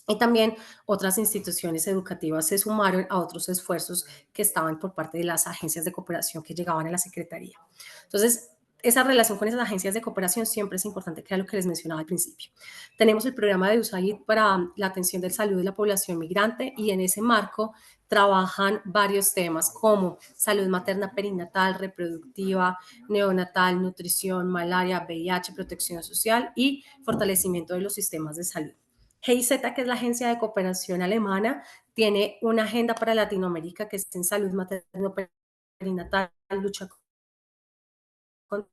Y también otras instituciones educativas se sumaron a otros esfuerzos que estaban por parte de las agencias de cooperación que llegaban a la Secretaría. Entonces, esa relación con esas agencias de cooperación siempre es importante, que era lo que les mencionaba al principio. Tenemos el programa de USAID para la atención de salud de la población migrante, y en ese marco trabajan varios temas como salud materna, perinatal, reproductiva, neonatal, nutrición, malaria, VIH, protección social y fortalecimiento de los sistemas de salud. GIZ, que es la agencia de cooperación alemana, tiene una agenda para Latinoamérica que es en salud materno-perinatal, lucha contra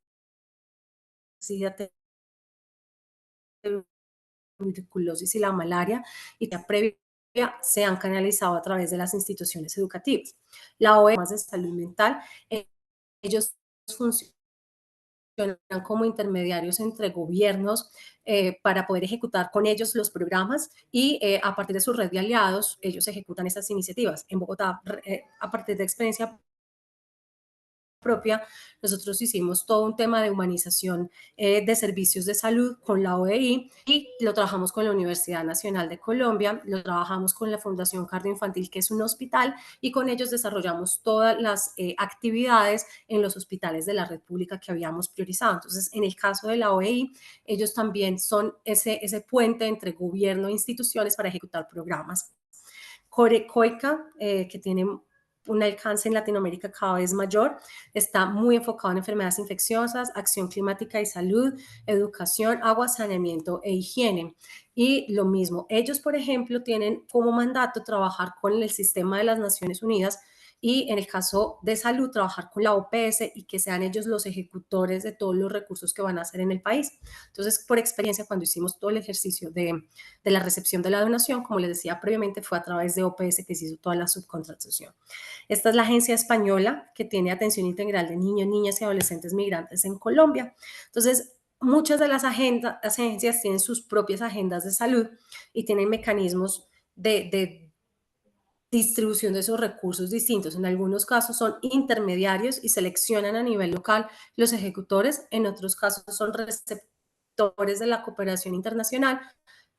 SIDA, tuberculosis y la malaria, y previo se han canalizado a través de las instituciones educativas. La OEM de salud mental, ellos funcionan como intermediarios entre gobiernos para poder ejecutar con ellos los programas y a partir de su red de aliados, ellos ejecutan esas iniciativas. En Bogotá, a partir de experiencia propia, nosotros hicimos todo un tema de humanización de servicios de salud con la OEI y lo trabajamos con la Universidad Nacional de Colombia, lo trabajamos con la Fundación Cardioinfantil, que es un hospital, y con ellos desarrollamos todas las actividades en los hospitales de la red pública que habíamos priorizado. Entonces, en el caso de la OEI, ellos también son ese puente entre gobierno e instituciones para ejecutar programas. COICA, que tiene un alcance en Latinoamérica cada vez mayor, está muy enfocado en enfermedades infecciosas, acción climática y salud, educación, agua, saneamiento e higiene. Y lo mismo, ellos, por ejemplo, tienen como mandato trabajar con el sistema de las Naciones Unidas y en el caso de salud, trabajar con la OPS y que sean ellos los ejecutores de todos los recursos que van a hacer en el país. Entonces, por experiencia, cuando hicimos todo el ejercicio de la recepción de la donación, como les decía previamente, fue a través de OPS que se hizo toda la subcontratación. Esta es la agencia española que tiene atención integral de niños, niñas y adolescentes migrantes en Colombia. Entonces, muchas de las agencias tienen sus propias agendas de salud y tienen mecanismos de distribución de esos recursos distintos. En algunos casos son intermediarios y seleccionan a nivel local los ejecutores, en otros casos son receptores de la cooperación internacional,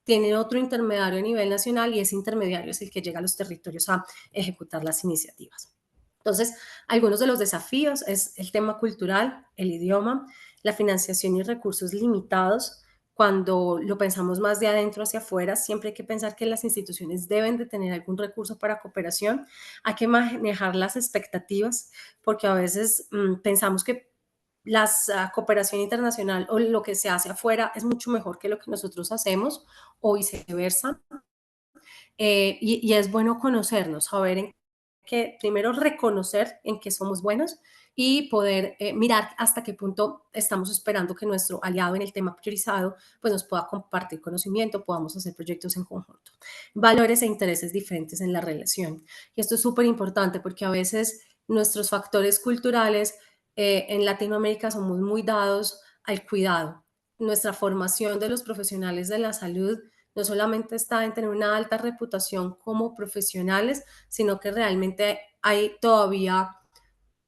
tienen otro intermediario a nivel nacional y ese intermediario es el que llega a los territorios a ejecutar las iniciativas. Entonces, algunos de los desafíos es el tema cultural, el idioma, la financiación y recursos limitados. Cuando lo pensamos más de adentro hacia afuera, siempre hay que pensar que las instituciones deben de tener algún recurso para cooperación. Hay que manejar las expectativas, porque a veces pensamos que la cooperación internacional o lo que se hace afuera es mucho mejor que lo que nosotros hacemos o viceversa. Y es bueno conocernos, saber en que primero reconocer en qué somos buenos y poder mirar hasta qué punto estamos esperando que nuestro aliado en el tema priorizado pues nos pueda compartir conocimiento, podamos hacer proyectos en conjunto. Valores e intereses diferentes en la relación. Y esto es súper importante porque a veces nuestros factores culturales en Latinoamérica somos muy dados al cuidado. Nuestra formación de los profesionales de la salud no solamente está en tener una alta reputación como profesionales, sino que realmente hay todavía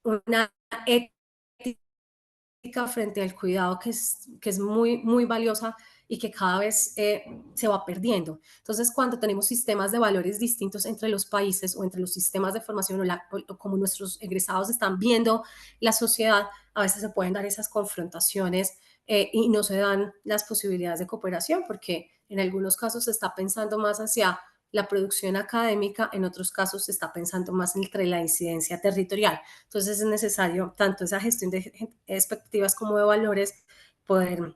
una ética frente al cuidado que es muy, muy valiosa y que cada vez se va perdiendo. Entonces, cuando tenemos sistemas de valores distintos entre los países o entre los sistemas de formación o como nuestros egresados están viendo la sociedad, a veces se pueden dar esas confrontaciones y no se dan las posibilidades de cooperación porque en algunos casos se está pensando más hacia la producción académica, en otros casos se está pensando más entre la incidencia territorial. Entonces es necesario tanto esa gestión de expectativas como de valores poder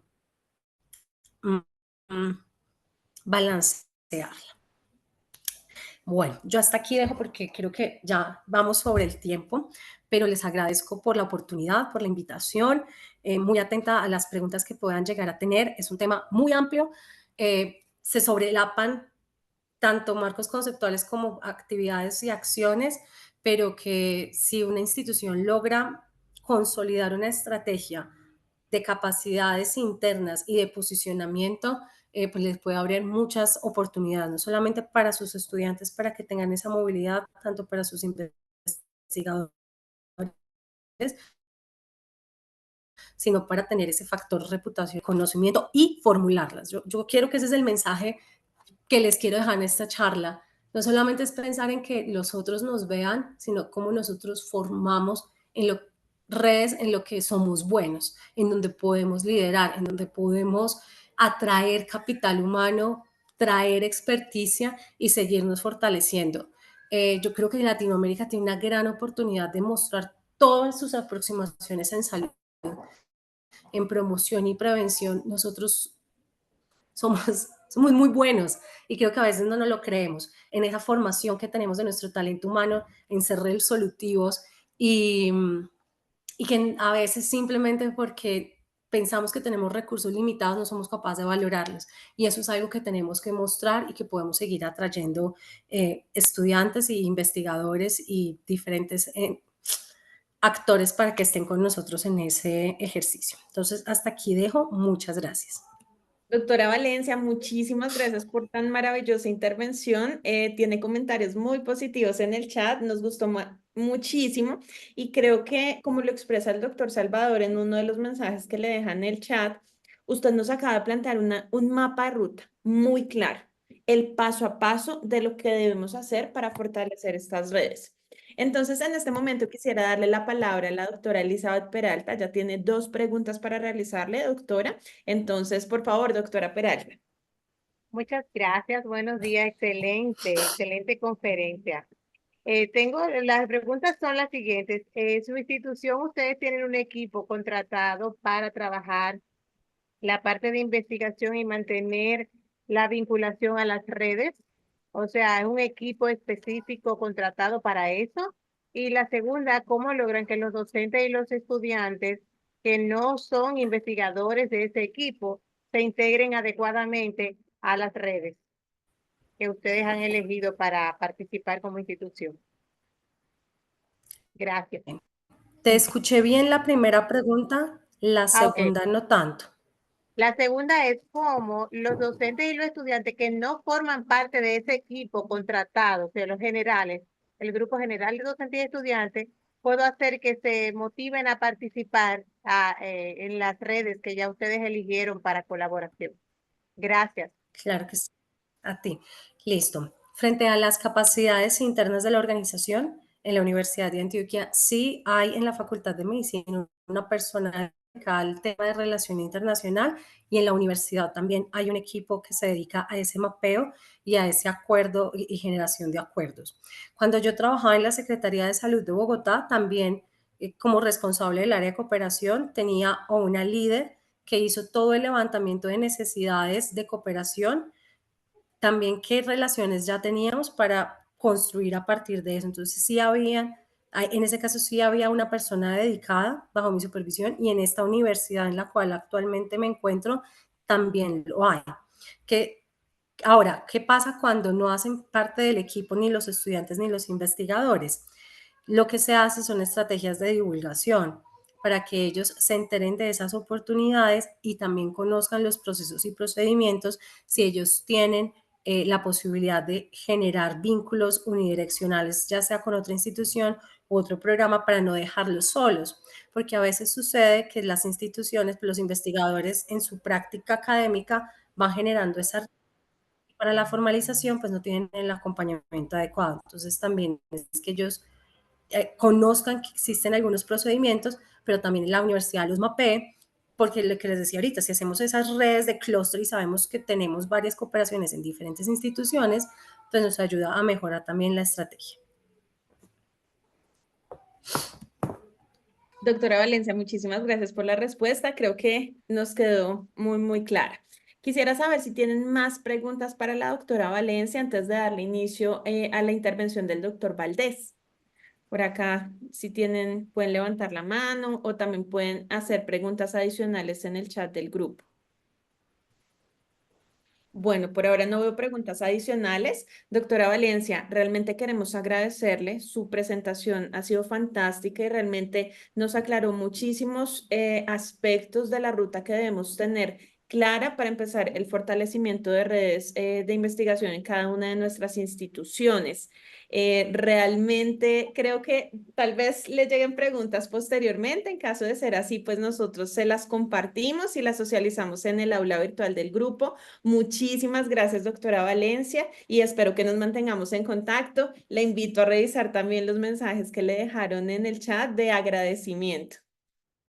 balancearla. Bueno, yo hasta aquí dejo porque creo que ya vamos sobre el tiempo, pero les agradezco por la oportunidad, por la invitación, muy atenta a las preguntas que puedan llegar a tener. Es un tema muy amplio, se sobrelapan tanto marcos conceptuales como actividades y acciones, pero que si una institución logra consolidar una estrategia de capacidades internas y de posicionamiento, pues les puede abrir muchas oportunidades, no solamente para sus estudiantes, para que tengan esa movilidad, tanto para sus investigadores, sino para tener ese factor reputación, conocimiento y formularlas. Yo quiero que ese es el mensaje que les quiero dejar en esta charla. No solamente es pensar en que los otros nos vean, sino cómo nosotros formamos en redes en lo que somos buenos, en donde podemos liderar, en donde podemos atraer capital humano, traer experticia y seguirnos fortaleciendo. Yo creo que Latinoamérica tiene una gran oportunidad de mostrar todas sus aproximaciones en salud, en promoción y prevención. Nosotros somos muy buenos y creo que a veces no nos lo creemos en esa formación que tenemos de nuestro talento humano, en ser resolutivos y que a veces simplemente porque pensamos que tenemos recursos limitados, no somos capaces de valorarlos. Y eso es algo que tenemos que mostrar y que podemos seguir atrayendo estudiantes y investigadores y diferentes actores para que estén con nosotros en ese ejercicio. Entonces, hasta aquí dejo. Muchas gracias.
Doctora Valencia, muchísimas gracias por tan maravillosa intervención. Tiene comentarios muy positivos en el chat, nos gustó muchísimo y creo que como lo expresa el doctor Salvador en uno de los mensajes que le deja en el chat, usted nos acaba de plantear un mapa de ruta muy claro, el paso a paso de lo que debemos hacer para fortalecer estas redes. Entonces, en este momento quisiera darle la palabra a la doctora Elizabeth Peralta. Ya tiene 2 preguntas para realizarle, doctora. Entonces, por favor, doctora Peralta.
Muchas gracias, buenos días, excelente, excelente conferencia. Las preguntas son las siguientes. Su institución, ustedes tienen un equipo contratado para trabajar la parte de investigación y mantener la vinculación a las redes. O sea, es un equipo específico contratado para eso. Y la segunda, ¿cómo logran que los docentes y los estudiantes que no son investigadores de ese equipo se integren adecuadamente a las redes que ustedes han elegido para participar como institución? Gracias.
Te escuché bien la primera pregunta, la
Ok.
segunda no tanto.
La segunda es cómo los docentes y los estudiantes que no forman parte de ese equipo contratado, de los generales, el grupo general de docentes y estudiantes, puedo hacer que se motiven a participar en las redes que ya ustedes eligieron para colaboración. Gracias.
Claro que sí. A ti. Listo. Frente a las capacidades internas de la organización, en la Universidad de Antioquia sí hay en la Facultad de Medicina una persona dedicada al tema de relación internacional y en la universidad también hay un equipo que se dedica a ese mapeo y a ese acuerdo y generación de acuerdos. Cuando yo trabajaba en la Secretaría de Salud de Bogotá, también como responsable del área de cooperación, tenía una líder que hizo todo el levantamiento de necesidades de cooperación, también qué relaciones ya teníamos para construir a partir de eso. Entonces sí había, en ese caso sí había una persona dedicada bajo mi supervisión y en esta universidad en la cual actualmente me encuentro también lo hay. Que, ahora, ¿qué pasa cuando no hacen parte del equipo ni los estudiantes ni los investigadores? Lo que se hace son estrategias de divulgación para que ellos se enteren de esas oportunidades y también conozcan los procesos y procedimientos si ellos tienen la posibilidad de generar vínculos unidireccionales, ya sea con otra institución u otro programa, para no dejarlos solos, porque a veces sucede que las instituciones, los investigadores en su práctica académica van generando esa, para la formalización, pues no tienen el acompañamiento adecuado. Entonces también es que ellos conozcan que existen algunos procedimientos, pero también la universidad los mapee, porque lo que les decía ahorita, si hacemos esas redes de clúster y sabemos que tenemos varias cooperaciones en diferentes instituciones, pues nos ayuda a mejorar también la estrategia.
Doctora Valencia, muchísimas gracias por la respuesta. Creo que nos quedó muy clara. Quisiera saber si tienen más preguntas para la doctora Valencia antes de darle inicio a la intervención del doctor Valdés. Por acá, si tienen, pueden levantar la mano o también pueden hacer preguntas adicionales en el chat del grupo. Bueno, por ahora no veo preguntas adicionales. Doctora Valencia, realmente queremos agradecerle. Su presentación ha sido fantástica y realmente nos aclaró muchísimos aspectos de la ruta que debemos tener clara para empezar el fortalecimiento de redes de investigación en cada una de nuestras instituciones. Realmente creo que tal vez le lleguen preguntas posteriormente. En caso de ser así, pues nosotros se las compartimos y las socializamos en el aula virtual del grupo. Muchísimas gracias, doctora Valencia, y espero que nos mantengamos en contacto. Le invito a revisar también los mensajes que le dejaron en el chat de agradecimiento.